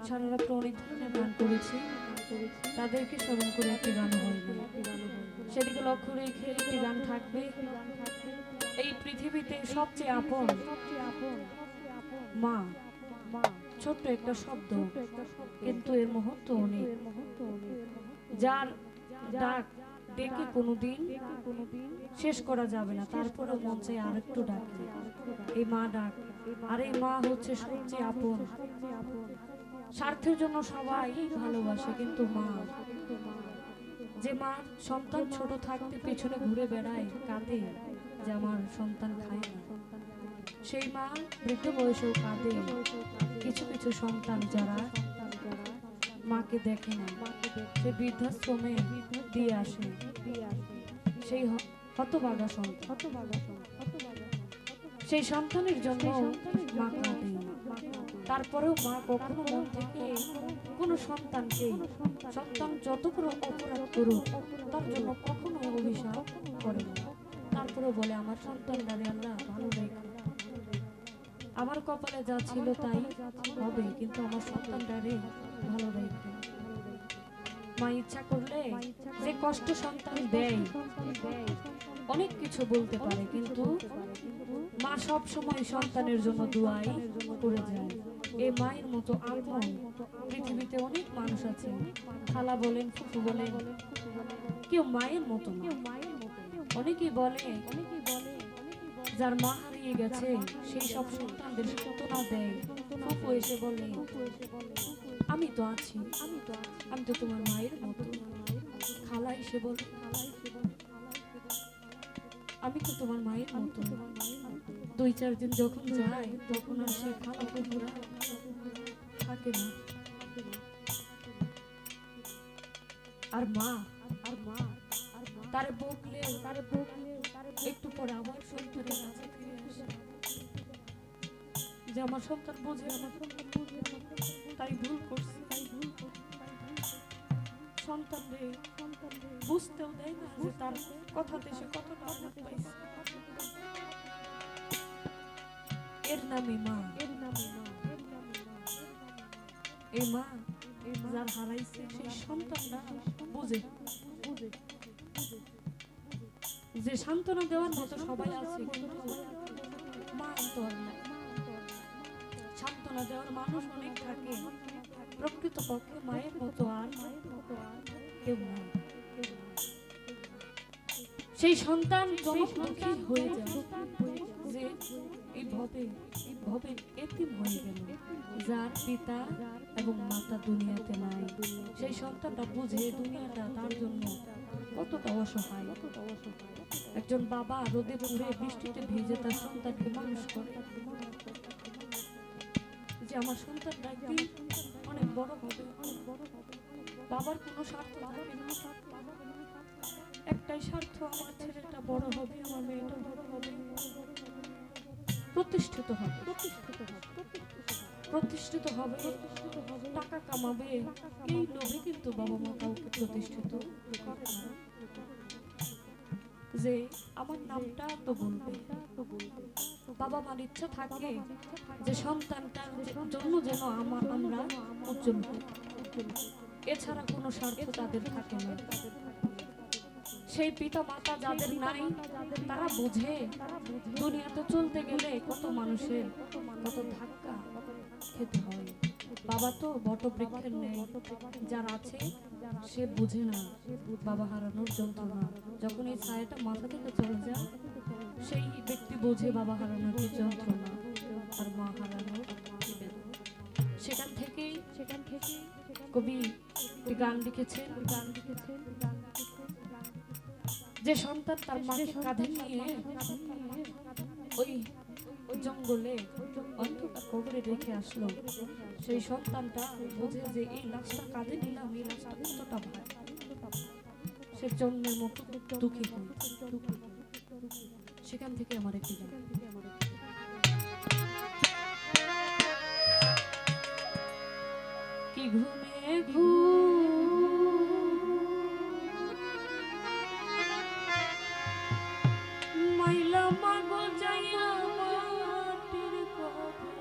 সারা রাত্র অনেক ধরনের গান করেছি, তাদেরকে স্মরণ করে একটি গান হয়নি। সেদিকে লক্ষ্য রেখে একটি গান থাকবে। এই পৃথিবীতে সবচেয়ে আপন মা, ছোট্ট একটা শব্দ, কিন্তু এর মুহূর্ত অনেক। যার ডাক ডেকে কোনোদিন শেষ করা যাবে না, তারপরেও মন চাই আর একটু ডাকে। এই মা ডাক, আর এই মা হচ্ছে সবচেয়ে আপন। স্বার্থের জন্য সবাই ভালোবাসে, কিন্তু মা, যে মা সন্তান ছোট থাকতে পেছনে ঘুরে বেড়ায়, কাঁদে যে আমার সন্তান খায় না, সেই মা বৃদ্ধ বয়সেও কাঁদে। কিছু কিছু সন্তান যারা মাকে দেখে না, সে বৃদ্ধাশ্রমে দিয়ে আসে, সেই হতভাগা সন্তান, সেই সন্তানের জন্য মা কাঁদে। তারপরেও মা কখনো মন থেকে কোনো সন্তানকে, সন্তান যত বড় অপরাধ করুক তার জন্য কখনো অভিশাপ করে না। তারপরেও বলে আমার সন্তানরা আল্লাহ ভালো রেখো, আমার কপালে যা ছিল তাই হবে, কিন্তু আমার সন্তানরা ভালো রেখো। মা ইচ্ছা করলে যে কষ্ট সন্তান দেয়, অনেক কিছু বলতে পারে, কিন্তু মা সব সময় সন্তানের জন্য দোয়াই করে যায়। এই মায়ের মতো আপন পৃথিবীতে অনেক মানুষ আছে, খালা বলেন, ফুফু বলেন, কেউ মায়ের মতো না। অনেকেই বলে যার মা হারিয়ে গেছে সেই সব সন্তানদের সান্ত্বনা দেয়। ফুফু এসে বলে আমি তো আছি, আমি তো তোমার মায়ের মতো। খালা এসে বলে আমি তো তোমার মায়ের মতো। 2-4 দিন যখন যায় তখন আর সে খালা ফুফুরা থাকে না। আর মা তারে বকলে একটু পরে আবার সন্তানের কাছে ফিরে আসে, যে আমার সন্তান বোঝে তাই ভুল করছে। সন্তান বুঝতেও দেয় না যে তার কথাতে সে কতটা আঘাত পাইছে। এর নামে মা। এই মা যার হারাইছে সেই সন্তানরা বুঝে যে সান্ত্বনা দেওয়ার মতো সবাই আছে, কিন্তু মা তো আর নাই। সান্ত্বনা দেওয়ার মানুষ অনেক থাকে, প্রকৃতপক্ষে মায়ের মতো আর কেউ নাই। সেই সন্তান জনক দুঃখী হয়ে যায় যে এই ভবে এতিম হয়ে গেল, যার পিতা এবং মাতা দুনিয়াতে নাই। সেই সন্তানটা বুঝে দুনিয়াটা তার জন্য কতটা অসহায়। একজন বাবা রোদে পুড়ে বৃষ্টিতে ভিজে তার সন্তানকে মানুষ করে, যে আমার সন্তানটা একদিন অনেক বড় হবে। বাবার কোনো স্বার্থ থাকে না, একটাই স্বার্থ, আমার ছেলেটা বড় হবে, আমার মেয়েটা বড় হবে, প্রতিষ্ঠিত হবে, টাকা কামাবে। এই লোভে কিন্তু বাবা মা কাউকে প্রতিষ্ঠিত করে না, যে আমার নামটা তো বলবে। বাবা মার ইচ্ছা থাকে যে সন্তানটার জন্য যেন আমরা উজ্জ্বল হই, এছাড়া কোনো স্বার্থ তাদের থাকে না। সেই পিতা মাতা যাদের নাই তারা বুঝে দুনিয়াতে চলতে গেলে কত মানুষের কত ধাক্কা খেতে হয়। বাবা তো বটবৃক্ষের নেই, যার আছে সে বুঝে না বাবা হারানোর যন্ত্রণা। যখন এই ছায়াটা মাথা থেকে চলে যায় সেই ব্যক্তি বোঝে বাবা হারানোর কি যন্ত্রণা আর মা হারানোর কি বেদনা। সেখান থেকেই কবি গান লিখেছেন, যে সন্তান তার মাকে কাঁধে নিয়ে ওই জঙ্গলে অন্ধকার কবরে রেখে আসলো, সেই সন্তানটা বুঝে যে এই লাশটা কাঁধে নিলাম, এই লাশটা কতটা ভাই, সে জন্মের মতো দুঃখী হয়। সেখান থেকে আমার একটি গান। কি ঘুমে মাইলা মাগো যাইয়া মাটির কবরে